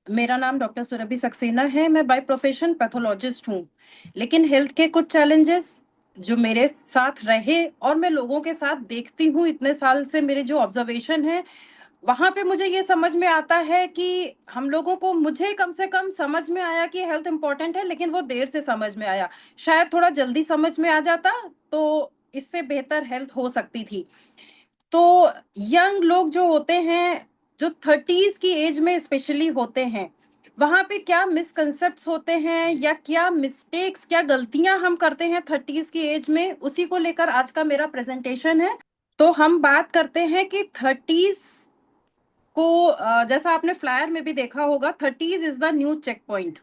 मेरा नाम डॉक्टर सुरभि सक्सेना है। मैं बाय प्रोफेशन पैथोलॉजिस्ट हूँ, लेकिन हेल्थ के कुछ चैलेंजेस जो मेरे साथ रहे और मैं लोगों के साथ देखती हूँ इतने साल से, मेरे जो ऑब्जर्वेशन है वहां पे मुझे ये समझ में आता है कि हम लोगों को, मुझे कम से कम समझ में आया कि हेल्थ इंपॉर्टेंट है, लेकिन वो देर से समझ में आया। शायद थोड़ा जल्दी समझ में आ जाता तो इससे बेहतर हेल्थ हो सकती थी। तो यंग लोग जो होते हैं, जो थर्टीज की एज में स्पेशली होते हैं, वहां पे क्या मिसकंसेप्ट होते हैं या क्या मिस्टेक्स, क्या गलतियां हम करते हैं थर्टीज की एज में, उसी को लेकर आज का मेरा प्रेजेंटेशन है। तो हम बात करते हैं कि थर्टीज को, जैसा आपने फ्लायर में भी देखा होगा, thirties is the new check point.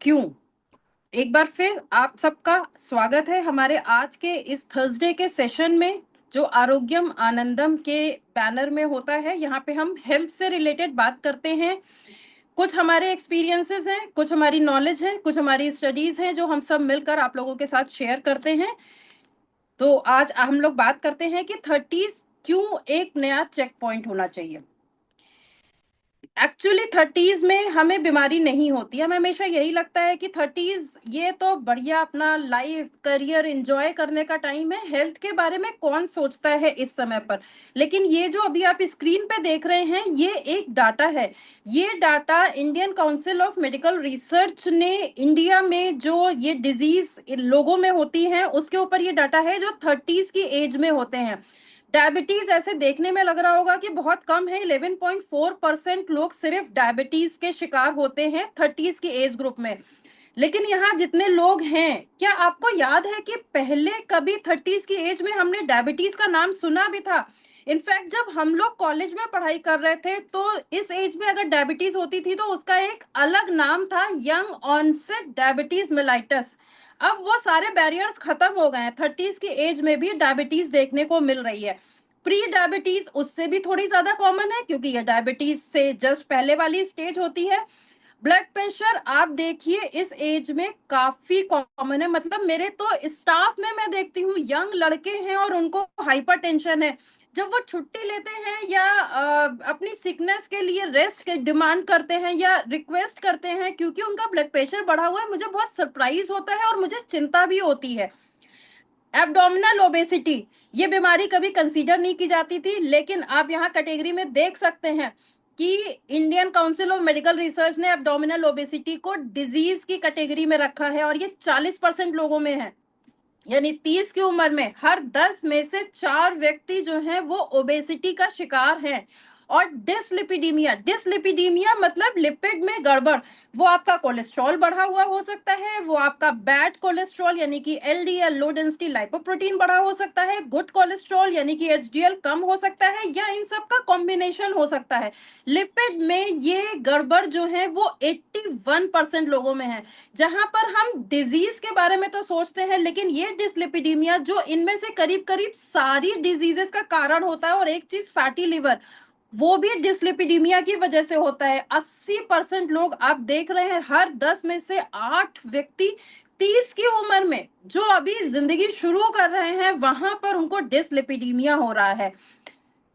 क्यों? एक बार फिर आप सबका स्वागत है हमारे आज के इस थर्सडे के सेशन में, जो आरोग्यम आनंदम के बैनर में होता है। यहाँ पे हम हेल्थ से रिलेटेड बात करते हैं। कुछ हमारे एक्सपीरियंसेस हैं, कुछ हमारी नॉलेज है, कुछ हमारी स्टडीज हैं जो हम सब मिलकर आप लोगों के साथ शेयर करते हैं। तो आज हम लोग बात करते हैं कि थर्टीज क्यों एक नया चेक पॉइंट होना चाहिए। एक्चुअली थर्टीज में हमें बीमारी नहीं होती। हमें हमेशा यही लगता है कि थर्टीज ये तो बढ़िया अपना लाइफ करियर एंजॉय करने का टाइम है, हेल्थ के बारे में कौन सोचता है इस समय पर। लेकिन ये जो अभी आप स्क्रीन पे देख रहे हैं, ये एक डाटा है। ये data Indian council of medical research ने इंडिया में जो ये डिजीज लोगों में होती है उसके ऊपर ये डाटा है, जो थर्टीज की एज में होते हैं। डायबिटीज ऐसे देखने में लग रहा होगा कि बहुत कम है, 11.4% लोग सिर्फ डायबिटीज के शिकार होते हैं थर्टीज की एज ग्रुप में। लेकिन यहाँ जितने लोग हैं, क्या आपको याद है कि पहले कभी थर्टीज की एज में हमने डायबिटीज का नाम सुना भी था? इनफैक्ट जब हम लोग कॉलेज में पढ़ाई कर रहे थे तो इस एज में अगर डायबिटीज होती थी तो उसका एक अलग नाम था, यंग ऑनसेट डायबिटीज मेलाइटस। अब वो सारे बैरियर्स खत्म हो गए हैं, थर्टीज की एज में भी डायबिटीज देखने को मिल रही है। प्री डायबिटीज उससे भी थोड़ी ज्यादा कॉमन है, क्योंकि ये डायबिटीज से जस्ट पहले वाली स्टेज होती है। ब्लड प्रेशर आप देखिए इस एज में काफी कॉमन है। मतलब मेरे तो स्टाफ में मैं देखती हूँ यंग लड़के हैं और उनको हाइपरटेंशन है। जब वो छुट्टी लेते हैं या अपनी सिकनेस के लिए रेस्ट के डिमांड करते हैं या रिक्वेस्ट करते हैं क्योंकि उनका ब्लड प्रेशर बढ़ा हुआ है, मुझे बहुत सरप्राइज होता है और मुझे चिंता भी होती है। एब्डोमिनल ओबेसिटी, ये बीमारी कभी कंसीडर नहीं की जाती थी, लेकिन आप यहाँ कैटेगरी में देख सकते हैं कि Indian council of medical research ने एब्डोमिनल ओबेसिटी को डिजीज की कैटेगरी में रखा है और ये 40% लोगों में है। यानी 30 की उम्र में हर 10 में से 4 व्यक्ति जो हैं वो ओबेसिटी का शिकार हैं। और डिसलिपिडीमिया, डिसलिपिडीमिया मतलब लिपिड में गड़बड़। वो आपका कोलेस्ट्रॉल बढ़ा हुआ हो सकता है, वो आपका बैड कोलेस्ट्रॉल यानी कि एलडीएल लो डेंसिटी लाइपोप्रोटीन बढ़ा हो सकता है, गुड कोलेस्ट्रॉल यानी कि एचडीएल कम हो सकता है, या इन सब का कॉम्बिनेशन हो सकता है। लिपिड में ये गड़बड़ जो है वो 81% लोगों में है। जहां पर हम डिजीज के बारे में तो सोचते हैं, लेकिन ये डिसलिपिडीमिया जो इनमें से करीब करीब सारी डिजीजेस का कारण होता है, और एक चीज फैटी लिवर, वो भी डिसलिपिडीमिया की वजह से होता है। 80% लोग आप देख रहे हैं, हर 10 में से 8 व्यक्ति 30 की उम्र में जो अभी जिंदगी शुरू कर रहे हैं वहां पर उनको डिसलिपिडीमिया हो रहा है।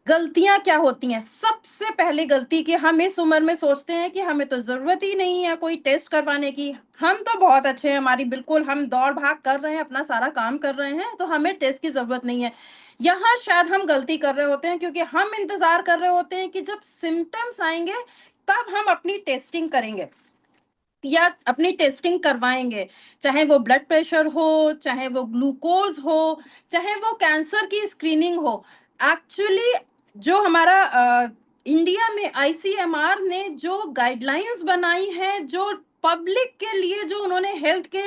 गलतियां क्या होती हैं? सबसे पहले गलती कि हम इस उम्र में सोचते हैं कि हमें तो जरूरत ही नहीं है कोई टेस्ट करवाने की, हम तो बहुत अच्छे हैं, हमारी बिल्कुल हम दौड़ भाग कर रहे हैं, अपना सारा काम कर रहे हैं, तो हमें टेस्ट की जरूरत नहीं है। यहाँ शायद हम गलती कर रहे होते हैं, क्योंकि हम इंतजार कर रहे होते हैं कि जब सिम्टम्स आएंगे तब हम अपनी टेस्टिंग करेंगे या अपनी टेस्टिंग करवाएंगे। चाहे वो ब्लड प्रेशर हो, चाहे वो ग्लूकोज हो, चाहे वो कैंसर की स्क्रीनिंग हो। एक्चुअली जो हमारा इंडिया में आईसीएमआर ने जो गाइडलाइंस बनाई हैं, जो पब्लिक के लिए जो उन्होंने हेल्थ के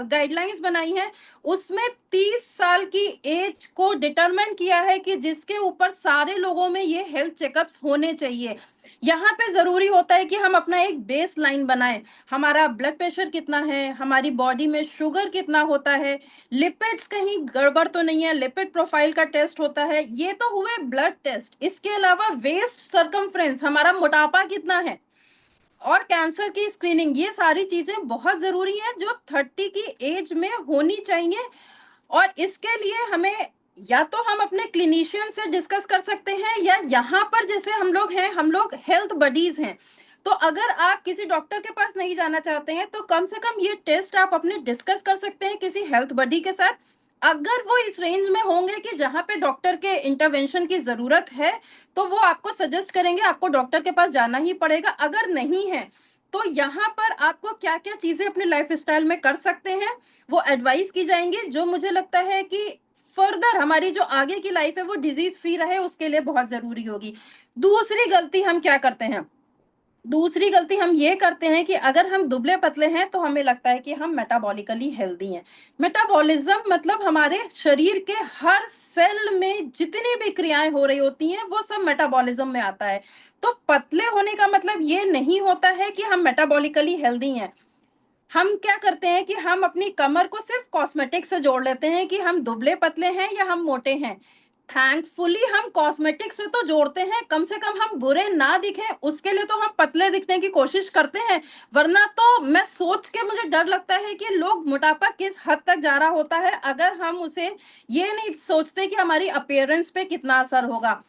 गाइडलाइंस बनाई हैं, उसमें 30 साल की एज को डिटरमाइन किया है कि जिसके ऊपर सारे लोगों में ये हेल्थ चेकअप्स होने चाहिए। यहाँ पे जरूरी होता है कि हम अपना एक बेस लाइन बनाएं। हमारा ब्लड प्रेशर कितना है, हमारी बॉडी में शुगर कितना होता है, लिपिड्स कहीं गड़बड़ तो नहीं है, लिपिड प्रोफाइल का टेस्ट होता है। ये तो हुए ब्लड टेस्ट। इसके अलावा वेस्ट सरकमफ्रेंस, हमारा मोटापा कितना है, और कैंसर की स्क्रीनिंग, ये सारी चीजें बहुत जरूरी हैं जो 30 की एज में होनी चाहिए। और इसके लिए हमें या तो हम अपने क्लिनिशियन से डिस्कस कर सकते हैं, या यहाँ पर जैसे हम लोग हैं, हम लोग हेल्थ बडीज हैं, तो अगर आप किसी डॉक्टर के पास नहीं जाना चाहते हैं तो कम से कम ये टेस्ट आप अपने डिस्कस कर सकते हैं किसी हेल्थ बडी के साथ। अगर वो इस रेंज में होंगे कि जहां पे डॉक्टर के इंटरवेंशन की जरूरत है तो वो आपको सजेस्ट करेंगे, आपको डॉक्टर के पास जाना ही पड़ेगा। अगर नहीं है तो यहाँ पर आपको क्या क्या चीजें अपने लाइफ स्टाइल में कर सकते हैं वो एडवाइस की जाएंगी, जो मुझे लगता है कि फर्दर हमारी जो आगे की लाइफ है वो डिजीज फ्री रहे उसके लिए बहुत जरूरी होगी। दूसरी गलती हम क्या करते हैं, दूसरी गलती हम ये करते हैं कि अगर हम दुबले पतले हैं तो हमें लगता है कि हम मेटाबॉलिकली हेल्दी हैं। मेटाबॉलिज्म मतलब हमारे शरीर के हर सेल में जितनी भी क्रियाएं हो रही होती हैं वो सब मेटाबॉलिज्म में आता है। तो पतले होने का मतलब ये नहीं होता है कि हम मेटाबॉलिकली हेल्दी हैं। हम क्या करते हैं कि हम अपनी कमर को सिर्फ कॉस्मेटिक से जोड़ लेते हैं कि हम दुबले पतले हैं या हम मोटे हैं। थैंकफुली हम कॉस्मेटिक से तो जोड़ते हैं, कम से कम हम बुरे ना दिखें उसके लिए तो हम पतले दिखने की कोशिश करते हैं। वरना तो मैं सोच के मुझे डर लगता है कि लोग मोटापा किस हद तक जा रहा होता है अगर हम उसे ये नहीं सोचते कि हमारी अपीयरेंस पे कितना असर होगा।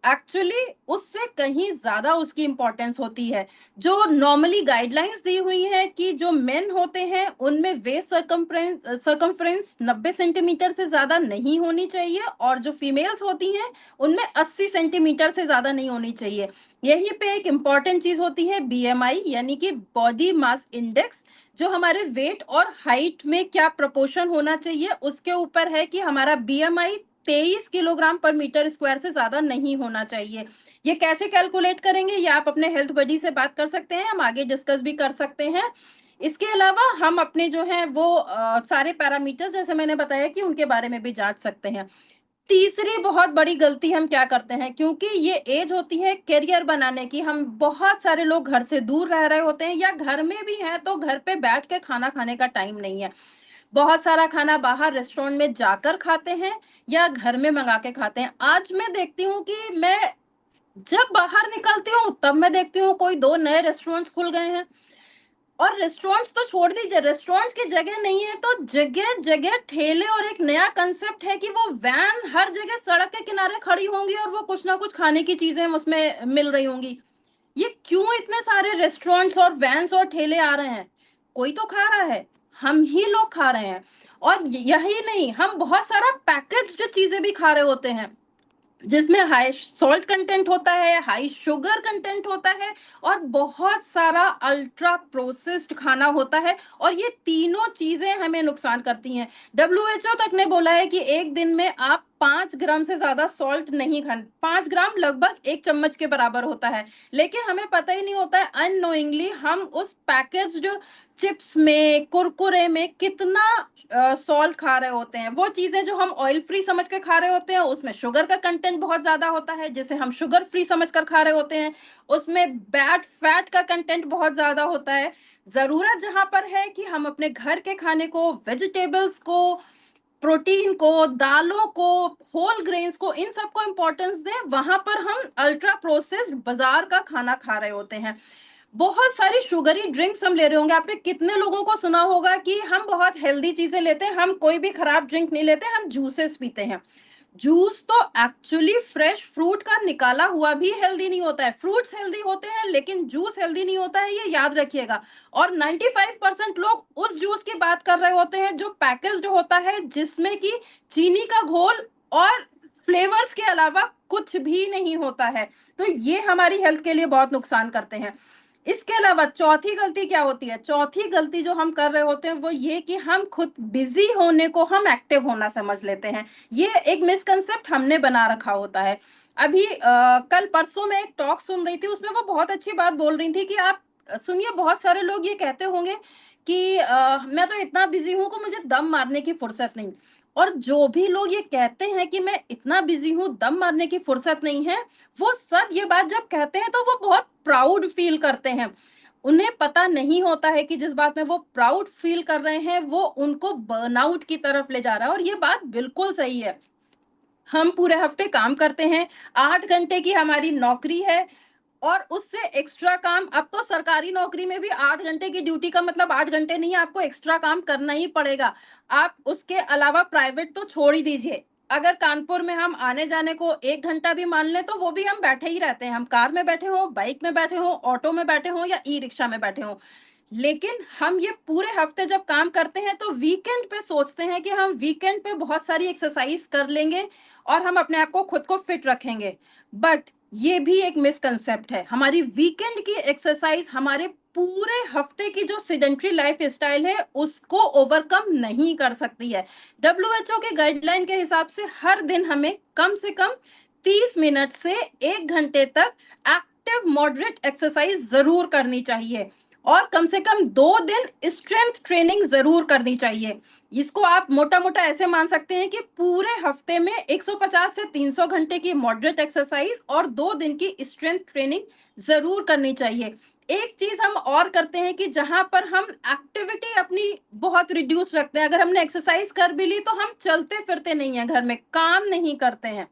एक्चुअली उससे कहीं ज्यादा उसकी इंपॉर्टेंस होती है। जो नॉर्मली गाइडलाइंस दी हुई है कि जो मेन होते हैं उनमें वेस्ट सर्कमफ्रेंस 90 सेंटीमीटर से ज्यादा नहीं होनी चाहिए और जो फीमेल्स होती हैं उनमें 80 सेंटीमीटर से ज्यादा नहीं होनी चाहिए। यहीं पे एक इम्पॉर्टेंट चीज होती है बीएमआई यानी कि बॉडी मास इंडेक्स, जो हमारे वेट और हाइट में क्या प्रोपोर्शन होना चाहिए उसके ऊपर है कि हमारा बीएमआई 23 किलोग्राम पर मीटर स्क्वायर से ज्यादा नहीं होना चाहिए। ये कैसे कैलकुलेट करेंगे ये आप अपने हेल्थ बडी से बात कर सकते हैं, हम आगे डिस्कस भी कर सकते हैं। इसके अलावा हम अपने जो है वो सारे पैरामीटर्स जैसे मैंने बताया कि उनके बारे में भी जांच सकते हैं। तीसरी बहुत बड़ी गलती हम क्या करते हैं, क्योंकि ये एज होती है करियर बनाने की, हम बहुत सारे लोग घर से दूर रह रहे होते हैं या घर में भी हैं तो घर पे बैठ के खाना खाने का टाइम नहीं है। बहुत सारा खाना बाहर रेस्टोरेंट में जाकर खाते हैं या घर में मंगा के खाते हैं। आज मैं देखती हूँ कि मैं जब बाहर निकलती हूँ तब मैं देखती हूँ कोई दो नए रेस्टोरेंट्स खुल गए हैं। और रेस्टोरेंट्स तो छोड़ दीजिए, रेस्टोरेंट्स की जगह नहीं है तो जगह जगह ठेले, और एक नया कंसेप्ट है कि वो वैन हर जगह सड़क के किनारे खड़ी होंगी और वो कुछ ना कुछ खाने की चीजें उसमें मिल रही होंगी। ये क्यों इतने सारे रेस्टोरेंट्स और वैन्स और ठेले आ रहे हैं? कोई तो खा रहा है, हम ही लोग खा रहे हैं। और यही नहीं, हम बहुत सारा पैकेज्ड चीजें भी खा रहे होते हैं जिसमें हाई सॉल्ट कंटेंट होता है, हाई शुगर कंटेंट होता है और बहुत सारा अल्ट्रा प्रोसेस्ड खाना होता है। और ये तीनों चीजें हमें नुकसान करती हैं। डब्ल्यूएचओ तक ने बोला है कि एक दिन में आप 5 ग्राम से ज्यादा सॉल्ट नहीं खाना, 5 ग्राम लगभग 1 चम्मच के बराबर होता है। लेकिन हमें पता ही नहीं होता है, अननोइंगली हम उस पैकेज्ड चिप्स में कुरकुरे में कितना सॉल्ट खा रहे होते हैं। वो चीजें जो हम ऑयल फ्री समझ के खा रहे होते हैं उसमें शुगर का कंटेंट बहुत ज्यादा होता है, जिसे हम शुगर फ्री समझ कर खा रहे होते हैं उसमें बैड फैट का कंटेंट बहुत ज्यादा होता है। जरूरत जहां पर है कि हम अपने घर के खाने को, वेजिटेबल्स को, प्रोटीन को, दालों को, होल ग्रेन्स को, इन सबको इंपॉर्टेंस दें, वहां पर हम अल्ट्रा प्रोसेस्ड बाजार का खाना खा रहे होते हैं। बहुत सारी शुगरी ड्रिंक्स हम ले रहे होंगे। आपने कितने लोगों को सुना होगा कि हम बहुत हेल्दी चीजें लेते हैं, हम कोई भी खराब ड्रिंक नहीं लेते, हम जूसेस पीते हैं। जूस तो एक्चुअली फ्रेश फ्रूट का निकाला हुआ भी हेल्दी नहीं होता है। फ्रूट्स हेल्दी होते हैं लेकिन जूस हेल्दी नहीं होता है, ये याद रखिएगा। और 95% लोग उस जूस की बात कर रहे होते हैं जो पैकेज्ड होता है, जिसमें कि चीनी का घोल और फ्लेवर्स के अलावा कुछ भी नहीं होता है। तो ये हमारी हेल्थ के लिए बहुत नुकसान करते हैं। इसके अलावा चौथी गलती क्या होती है, चौथी गलती जो हम कर रहे होते हैं वो ये कि हम खुद बिजी होने को हम एक्टिव होना समझ लेते हैं। ये एक मिसकंसेप्ट हमने बना रखा होता है। अभी कल परसों में एक टॉक सुन रही थी, उसमें वो बहुत अच्छी बात बोल रही थी कि आप सुनिए, बहुत सारे लोग ये कहते होंगे कि मैं तो इतना बिजी हूं कि मुझे दम मारने की फुर्सत नहीं। और जो भी लोग ये कहते हैं कि मैं इतना बिजी हूं, दम मारने की फुर्सत नहीं है, वो सब ये बात जब कहते हैं तो वो बहुत प्राउड फील करते हैं। उन्हें पता नहीं होता है कि जिस बात में वो प्राउड फील कर रहे हैं वो उनको बर्नआउट की तरफ ले जा रहा है। और ये बात बिल्कुल सही है। हम पूरे हफ्ते काम करते हैं, 8 घंटे की हमारी नौकरी है और उससे एक्स्ट्रा काम, अब तो सरकारी नौकरी में भी 8 घंटे की ड्यूटी का मतलब 8 घंटे नहीं, आपको एक्स्ट्रा काम करना ही पड़ेगा। आप उसके अलावा प्राइवेट तो छोड़ ही दीजिए, अगर कानपुर में हम आने जाने को 1 घंटा भी मान लें तो वो भी हम बैठे ही रहते हैं, हम कार में बैठे हों, बाइक में बैठे हों, ऑटो में बैठे हों या ई रिक्शा में बैठे हों। लेकिन हम ये पूरे हफ्ते जब काम करते हैं तो वीकेंड पे सोचते हैं कि हम वीकेंड पे बहुत सारी एक्सरसाइज कर लेंगे और हम अपने आप को खुद को फिट रखेंगे। बट ये भी एक मिसकंसेप्ट है, हमारी वीकेंड की एक्सरसाइज हमारे पूरे हफ्ते की जो सेडेंट्री लाइफ स्टाइल है उसको ओवरकम नहीं कर सकती है। डब्ल्यूएचओ के गाइडलाइन के हिसाब से हर दिन हमें कम से कम 30 मिनट से 1 घंटे तक एक्टिव मॉडरेट एक्सरसाइज जरूर करनी चाहिए और कम से कम 2 दिन स्ट्रेंथ ट्रेनिंग जरूर करनी चाहिए। इसको आप मोटा मोटा ऐसे मान सकते हैं कि पूरे हफ्ते में 150 से 300 घंटे की मॉडरेट एक्सरसाइज और 2 दिन की स्ट्रेंथ ट्रेनिंग जरूर करनी चाहिए। एक चीज हम और करते हैं कि जहां पर हम एक्टिविटी अपनी बहुत रिड्यूस रखते हैं, अगर हमने एक्सरसाइज कर भी ली तो हम चलते फिरते नहीं है, घर में काम नहीं करते हैं।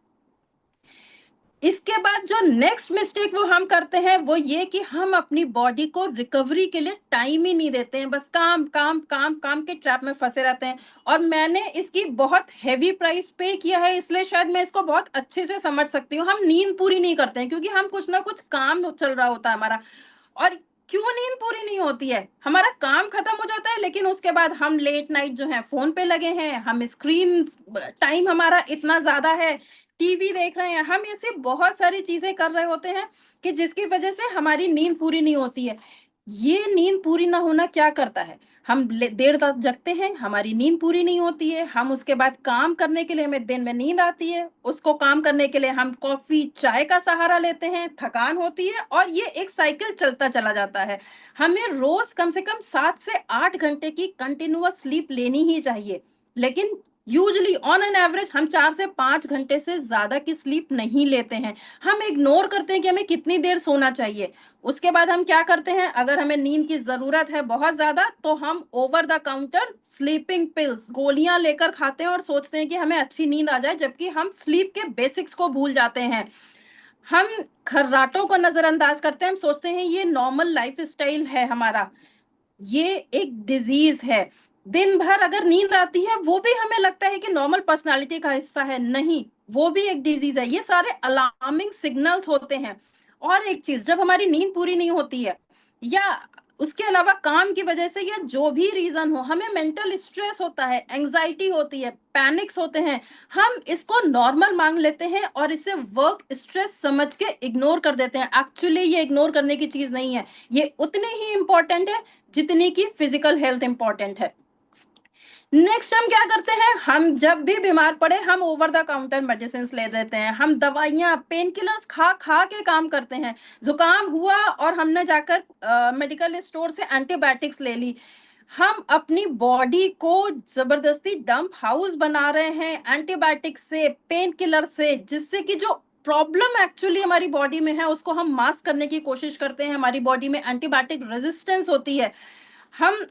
इसके बाद जो नेक्स्ट मिस्टेक वो हम करते हैं वो ये कि हम अपनी बॉडी को रिकवरी के लिए टाइम ही नहीं देते हैं, बस काम काम काम काम के ट्रैप में फंसे रहते हैं। और मैंने इसकी बहुत हैवी प्राइस पे किया है, इसलिए शायद मैं इसको बहुत अच्छे से समझ सकती हूँ। हम नींद पूरी नहीं करते हैं क्योंकि हम कुछ ना कुछ काम चल रहा होता है हमारा। और क्यों नींद पूरी नहीं होती है, हमारा काम खत्म हो जाता है लेकिन उसके बाद हम लेट नाइट जो है फोन पे लगे हैं, हम स्क्रीन टाइम हमारा इतना ज्यादा है, टीवी देख रहे हैं, हम ऐसी बहुत सारी चीजें कर रहे होते हैं कि जिसकी वजह से हमारी नींद पूरी नहीं होती है। ये नींद पूरी ना होना क्या करता है, हम देर तक जगते हैं, हमारी नींद पूरी नहीं होती है, हम उसके बाद काम करने के लिए हमें दिन में नींद आती है, उसको काम करने के लिए हम कॉफी चाय का सहारा लेते हैं, थकान होती है और ये एक साइकिल चलता चला जाता है। हमें रोज कम से कम 7 से 8 घंटे की कंटिन्यूअस स्लीप लेनी ही चाहिए, लेकिन यूजली ऑन एन एवरेज हम 4 से 5 घंटे से ज्यादा की स्लीप नहीं लेते हैं। हम इग्नोर करते हैं कि हमें कितनी देर सोना चाहिए। उसके बाद हम क्या करते हैं, अगर हमें नींद की जरूरत है बहुत ज्यादा तो हम over the counter sleeping pills गोलियां लेकर खाते हैं और सोचते हैं कि हमें अच्छी नींद आ जाए, जबकि हम स्लीप के बेसिक्स को भूल जाते हैं। हम खर्राटों को नजरअंदाज करते हैं, हम सोचते हैं ये नॉर्मल लाइफ स्टाइल है हमारा। ये एक डिजीज है। दिन भर अगर नींद आती है वो भी हमें लगता है कि नॉर्मल पर्सनालिटी का हिस्सा है, नहीं, वो भी एक डिजीज है। ये सारे अलार्मिंग सिग्नल्स होते हैं। और एक चीज, जब हमारी नींद पूरी नहीं होती है या उसके अलावा काम की वजह से या जो भी रीजन हो, हमें मेंटल स्ट्रेस होता है, एंजाइटी होती है, पैनिक्स होते हैं, हम इसको नॉर्मल मांग लेते हैं और इसे वर्क स्ट्रेस समझ के इग्नोर कर देते हैं। एक्चुअली ये इग्नोर करने की चीज नहीं है, ये उतनी ही इंपॉर्टेंट है जितनी की फिजिकल हेल्थ इंपॉर्टेंट है। नेक्स्ट हम क्या करते हैं, हम जब भी बीमार पड़े हम ओवर द काउंटर मेडिसिन ले लेते हैं, हम दवाइयां पेन किलर्स खा खा के काम करते हैं। जुकाम हुआ और हमने जाकर मेडिकल स्टोर से एंटीबायोटिक्स ले ली। हम अपनी बॉडी को जबरदस्ती डंप हाउस बना रहे हैं एंटीबायोटिक से, पेन किलर से, जिससे कि जो प्रॉब्लम एक्चुअली हमारी बॉडी में है उसको हम मास्क करने की कोशिश करते हैं। हमारी बॉडी में एंटीबायोटिक रेजिस्टेंस होती है। हम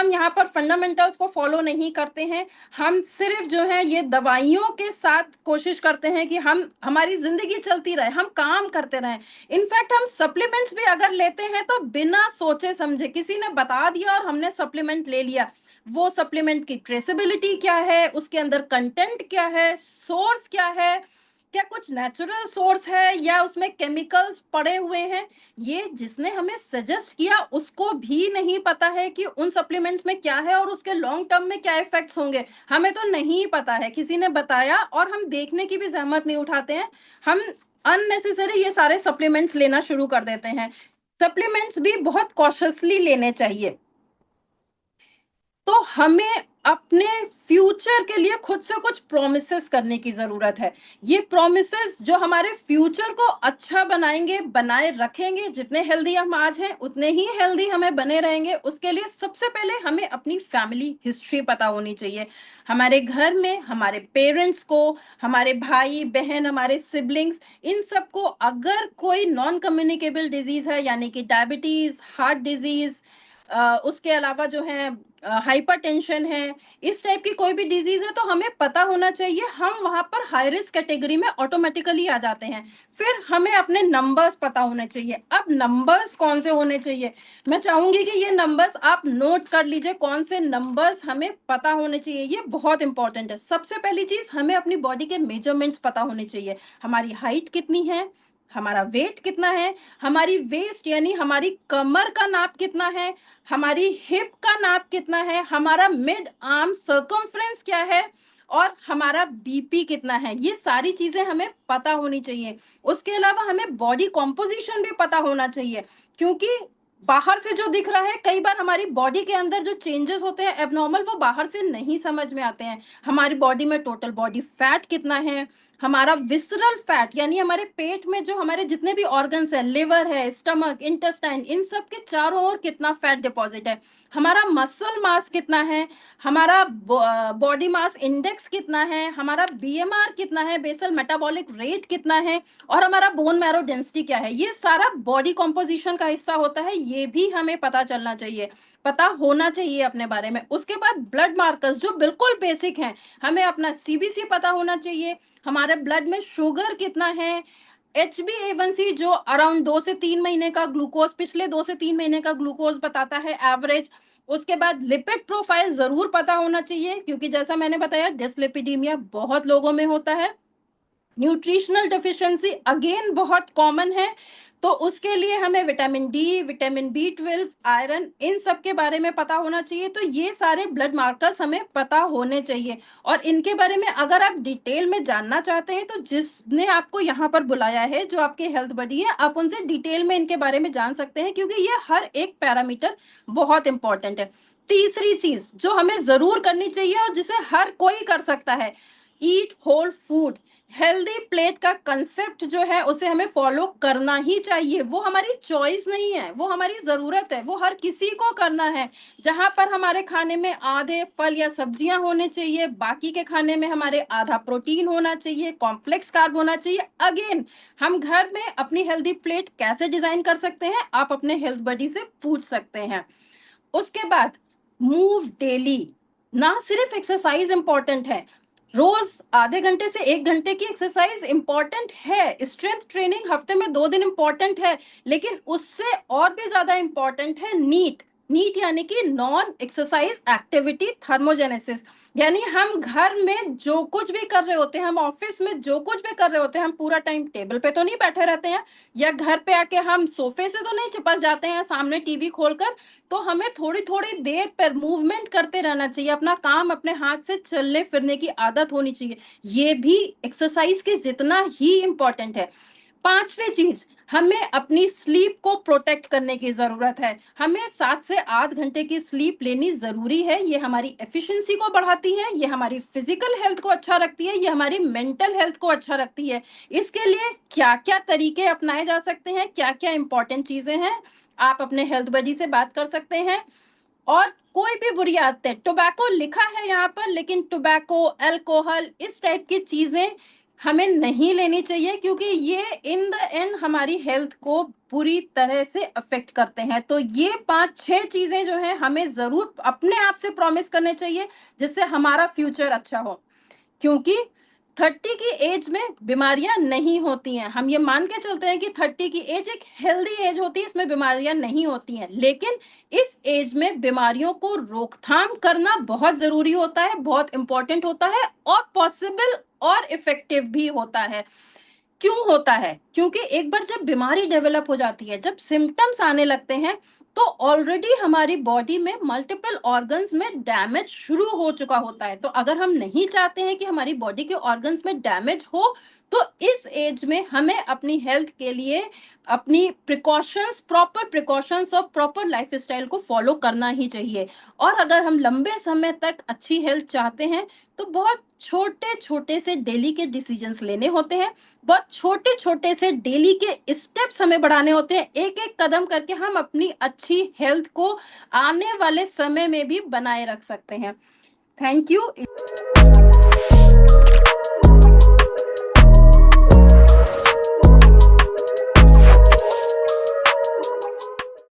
यहाँ पर फंडामेंटल्स को फॉलो नहीं करते हैं, हम सिर्फ जो है ये दवाइयों के साथ कोशिश करते हैं कि हम हमारी जिंदगी चलती रहे, हम काम करते रहें। इनफैक्ट हम सप्लीमेंट्स भी अगर लेते हैं तो बिना सोचे समझे, किसी ने बता दिया और हमने सप्लीमेंट ले लिया। वो सप्लीमेंट की ट्रेसेबिलिटी क्या है, उसके अंदर कंटेंट क्या है, सोर्स क्या है, क्या कुछ नेचुरल सोर्स है या उसमें केमिकल्स पड़े हुए हैं, ये जिसने हमें सजेस्ट किया उसको भी नहीं पता है कि उन सप्लीमेंट्स में क्या है और उसके लॉन्ग टर्म में क्या इफेक्ट्स होंगे। हमें तो नहीं पता है, किसी ने बताया और हम देखने की भी जहमत नहीं उठाते हैं। हम अननेसेसरी ये सारे सप्लीमेंट्स लेना शुरू कर देते हैं। सप्लीमेंट्स भी बहुत कॉशियसली लेने चाहिए। तो हमें अपने फ्यूचर के लिए खुद से कुछ प्रोमिसेस करने की जरूरत है। ये प्रोमिसेस जो हमारे फ्यूचर को अच्छा बनाएंगे, बनाए रखेंगे। जितने हेल्दी हम आज हैं उतने ही हेल्दी हमें बने रहेंगे। उसके लिए सबसे पहले हमें अपनी फैमिली हिस्ट्री पता होनी चाहिए। हमारे घर में हमारे पेरेंट्स को, हमारे भाई बहन, हमारे सिबलिंग्स, इन सबको अगर कोई नॉन कम्युनिकेबल डिजीज है यानी कि डायबिटीज, हार्ट डिजीज, उसके अलावा जो है हाइपरटेंशन है, इस टाइप की कोई भी डिजीज है तो हमें पता होना चाहिए, हम वहां पर हाई रिस्क कैटेगरी में ऑटोमेटिकली आ जाते हैं। फिर हमें अपने नंबर्स पता होने चाहिए। अब नंबर्स कौन से होने चाहिए, मैं चाहूंगी कि ये नंबर्स आप नोट कर लीजिए, कौन से नंबर्स हमें पता होने चाहिए, ये बहुत इंपॉर्टेंट है। सबसे पहली चीज, हमें अपनी बॉडी के मेजरमेंट्स पता होने चाहिए। हमारी हाइट कितनी है, हमारा वेट कितना है, हमारी वेस्ट यानी हमारी कमर का नाप कितना है, हमारी हिप का नाप कितना है, हमारा मिड आर्म सर्कमफ्रेंस क्या है, और हमारा बीपी कितना है। ये सारी चीजें हमें पता होनी चाहिए। उसके अलावा हमें बॉडी कॉम्पोजिशन भी पता होना चाहिए, क्योंकि बाहर से जो दिख रहा है, कई बार हमारी बॉडी के अंदर जो चेंजेस होते हैं एबनॉर्मल, वो बाहर से नहीं समझ में आते हैं। हमारी बॉडी में टोटल बॉडी फैट कितना है, हमारा विसरल फैट यानी हमारे पेट में जो हमारे जितने भी ऑर्गन्स है, लिवर है, स्टमक, इंटेस्टाइन, इन सब के चारों ओर कितना फैट डिपॉजिट है, हमारा मसल मास कितना है, हमारा बॉडी मास इंडेक्स कितना है, हमारा बीएमआर कितना है, बेसल मेटाबॉलिक रेट कितना है, और हमारा बोन मैरो डेंसिटी क्या है। ये सारा बॉडी कॉम्पोजिशन का हिस्सा होता है, ये भी हमें पता चलना चाहिए, पता होना चाहिए अपने बारे में। उसके बाद ब्लड मार्कर्स जो बिल्कुल बेसिक हैं, हमें अपना सीबीसी पता होना चाहिए, हमारे ब्लड में शुगर कितना है, HbA1c जो अराउंड 2 से 3 महीने का ग्लूकोज, पिछले 2 से 3 महीने का ग्लूकोज बताता है एवरेज। उसके बाद लिपिड प्रोफाइल जरूर पता होना चाहिए, क्योंकि जैसा मैंने बताया डिसलिपिडीमिया बहुत लोगों में होता है। न्यूट्रिशनल डेफिशिएंसी अगेन बहुत कॉमन है, तो उसके लिए हमें vitamin D, vitamin B12, iron, इन सब के बारे में पता होना चाहिए। तो ये सारे ब्लड मार्कर्स हमें पता होने चाहिए, और इनके बारे में अगर आप डिटेल में जानना चाहते हैं तो जिसने आपको यहाँ पर बुलाया है, जो आपके हेल्थ बडी है, आप उनसे डिटेल में इनके बारे में जान सकते हैं, क्योंकि ये हर एक पैरामीटर बहुत इंपॉर्टेंट है। तीसरी चीज जो हमें जरूर करनी चाहिए और जिसे हर कोई कर सकता है, ईट होल फूड। हेल्दी प्लेट का कंसेप्ट जो है उसे हमें फॉलो करना ही चाहिए। वो हमारी चॉइस नहीं है, वो हमारी जरूरत है, वो हर किसी को करना है। जहां पर हमारे खाने में आधे फल या सब्जियां होने चाहिए, बाकी के खाने में हमारे आधा प्रोटीन होना चाहिए, कॉम्प्लेक्स कार्ब होना चाहिए। अगेन, हम घर में अपनी हेल्दी प्लेट कैसे डिजाइन कर सकते हैं, आप अपने हेल्थ बडी से पूछ सकते हैं। उसके बाद मूव डेली। ना सिर्फ एक्सरसाइज इंपॉर्टेंट है, रोज आधे घंटे से 1 घंटे की एक्सरसाइज इंपॉर्टेंट है, स्ट्रेंथ ट्रेनिंग हफ्ते में 2 दिन इंपॉर्टेंट है, लेकिन उससे और भी ज्यादा इंपॉर्टेंट है नीट। नीट यानी कि नॉन एक्सरसाइज एक्टिविटी थर्मोजेनेसिस, यानी हम घर में जो कुछ भी कर रहे होते हैं, हम ऑफिस में जो कुछ भी कर रहे होते हैं, हम पूरा टाइम टेबल पे तो नहीं बैठे रहते हैं, या घर पे आके हम सोफे से तो नहीं चिपक जाते हैं सामने टीवी खोलकर। तो हमें थोड़ी थोड़ी देर पर मूवमेंट करते रहना चाहिए, अपना काम अपने हाथ से चलने फिरने की आदत होनी चाहिए। ये भी एक्सरसाइज के जितना ही इंपॉर्टेंट है। पांचवी चीज, हमें अपनी स्लीप को प्रोटेक्ट करने की जरूरत है। हमें 7 से 8 घंटे की स्लीप लेनी जरूरी है। ये हमारी एफिशिएंसी को बढ़ाती है, ये हमारी फिजिकल हेल्थ को अच्छा रखती है, ये हमारी मेंटल हेल्थ को अच्छा रखती है। इसके लिए क्या क्या तरीके अपनाए जा सकते हैं, क्या क्या इंपॉर्टेंट चीजें हैं, आप अपने हेल्थ बडी से बात कर सकते हैं। और कोई भी बुरी आदतें, टोबैको लिखा है यहाँ पर, लेकिन टोबैको, अल्कोहल, इस टाइप की चीजें हमें नहीं लेनी चाहिए, क्योंकि ये इन द एंड हमारी हेल्थ को बुरी तरह से अफेक्ट करते हैं। तो ये 5-6 चीजें जो है हमें जरूर अपने आप से प्रॉमिस करने चाहिए, जिससे हमारा फ्यूचर अच्छा हो। क्योंकि 30 की एज में बीमारियां नहीं होती हैं, हम ये मान के चलते हैं कि 30 की एज एक हेल्दी एज होती है, इसमें बीमारियां नहीं होती हैं, लेकिन इस एज में बीमारियों को रोकथाम करना बहुत जरूरी होता है, बहुत इंपॉर्टेंट होता है, और पॉसिबल और इफेक्टिव भी होता है। क्यों होता है, क्योंकि एक बार जब बीमारी डेवलप हो जाती है, जब सिम्टम्स आने लगते हैं, तो ऑलरेडी हमारी बॉडी में मल्टीपल ऑर्गन्स में डैमेज शुरू हो चुका होता है। तो अगर हम नहीं चाहते हैं कि हमारी बॉडी के ऑर्गन्स में डैमेज हो, तो इस एज में हमें अपनी हेल्थ के लिए अपनी प्रॉपर प्रिकॉशंस और प्रॉपर लाइफस्टाइल को फॉलो करना ही चाहिए। और अगर हम लंबे समय तक अच्छी हेल्थ चाहते हैं, तो बहुत छोटे छोटे से डेली के डिसीजंस लेने होते हैं, बहुत छोटे छोटे से डेली के स्टेप्स हमें बढ़ाने होते हैं। एक एक कदम करके हम अपनी अच्छी हेल्थ को आने वाले समय में भी बनाए रख सकते हैं। Thank you.